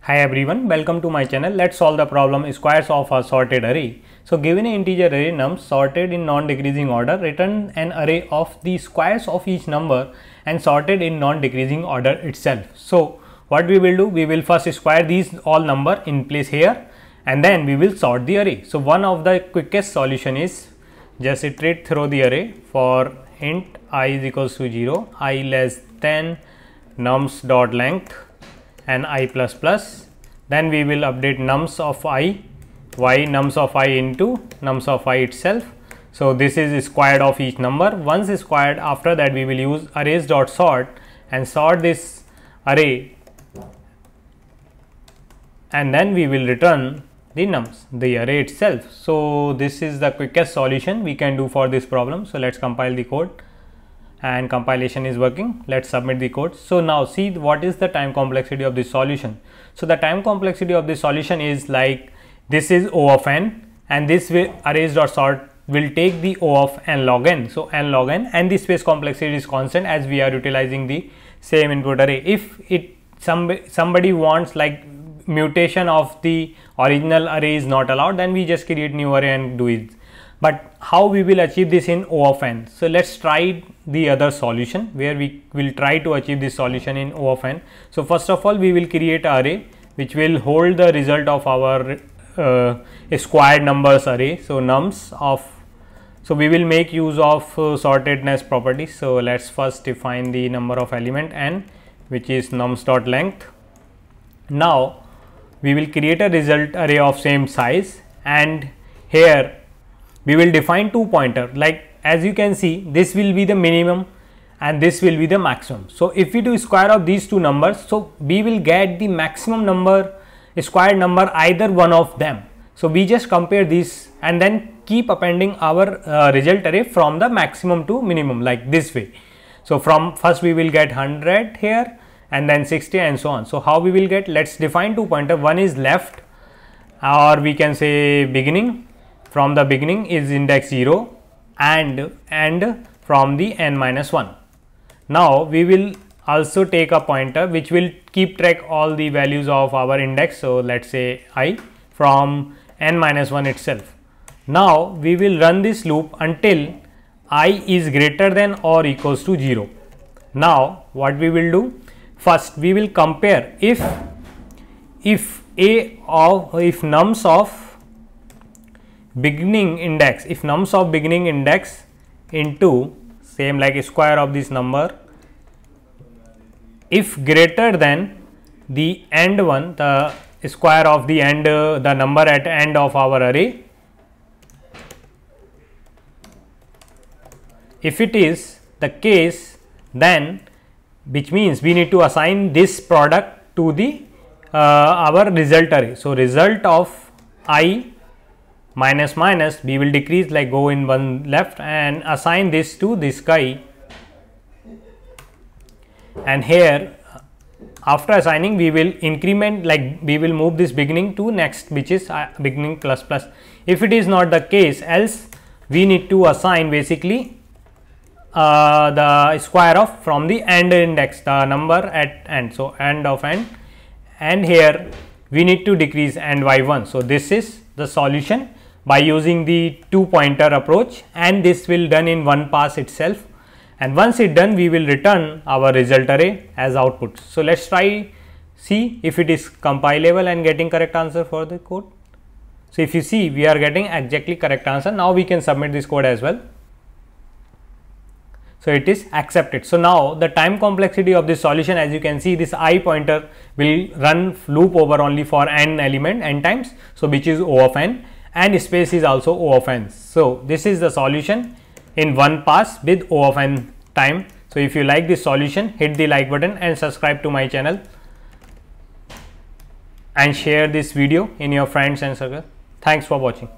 Hi everyone, welcome to my channel. Let's solve the problem squares of a sorted array. So given an integer array nums sorted in non-decreasing order, return an array of the squares of each number and sorted in non-decreasing order itself. So what we will do, we will first square these all number in place here and then we will sort the array. So one of the quickest solution is just iterate through the array for int I is equals to 0, I less than nums dot length and I plus plus, then we will update nums of I, y nums of I into nums of I itself. So this is squared of each number. Once squared, after that we will use arrays dot sort and sort this array, and then we will return the nums, the array itself. So this is the quickest solution we can do for this problem. So let's compile the code, and compilation is working. Let's submit the code. So now see what is the time complexity of this solution. So the time complexity of this solution is like this is O of n, and this arrays dot sort will take the O of n log n. So n log n, and the space complexity is constant as we are utilizing the same input array. If somebody wants like mutation of the original array is not allowed, then we just create new array and do it. But how we will achieve this in O of n? So let's try the other solution where we will try to achieve this solution in O of n. So first of all, we will create an array which will hold the result of our squared numbers array. So nums of, so we will make use of sortedness property. So let's first define the number of element n, which is nums dot length. Now we will create a result array of same size, and here we will define two pointer. Like as you can see, this will be the minimum and this will be the maximum. So if we do square of these two numbers, so we will get the maximum number, squared number, either one of them. So we just compare this and then keep appending our result array from the maximum to minimum like this way. So from first we will get 100 here and then 60 and so on. So how we will get, let's define two pointer. One is left, or we can say beginning. From the beginning is index 0 and from the n minus 1. Now we will also take a pointer which will keep track all the values of our index. So let's say I from n minus 1 itself. Now we will run this loop until I is greater than or equals to 0. Now what we will do, first we will compare if nums of beginning index, if nums of beginning index into same like square of this number, if greater than the end one, the square of the end, the number at end of our array, if it is the case, then which means we need to assign this product to the our result array. So result of I minus minus, we will decrease like go in one left and assign this to this guy, and here after assigning we will increment, like we will move this beginning to next, which is beginning plus plus. If it is not the case, else we need to assign basically the square of from the end index, the number at end. So end of end, and here we need to decrease and y1. So this is the solution by using the two pointer approach, and this will done in one pass itself, and once it done we will return our result array as output. So let's try see if it is compilable and getting correct answer for the code. So if you see, we are getting exactly correct answer. Now we can submit this code as well. So it is accepted. So now the time complexity of this solution, as you can see, this I pointer will run loop over only for n element n times, so which is O of n, and space is also O of n. So this is the solution in one pass with O of n time. So if you like this solution, hit the like button and subscribe to my channel and share this video in your friends and circle. Thanks for watching.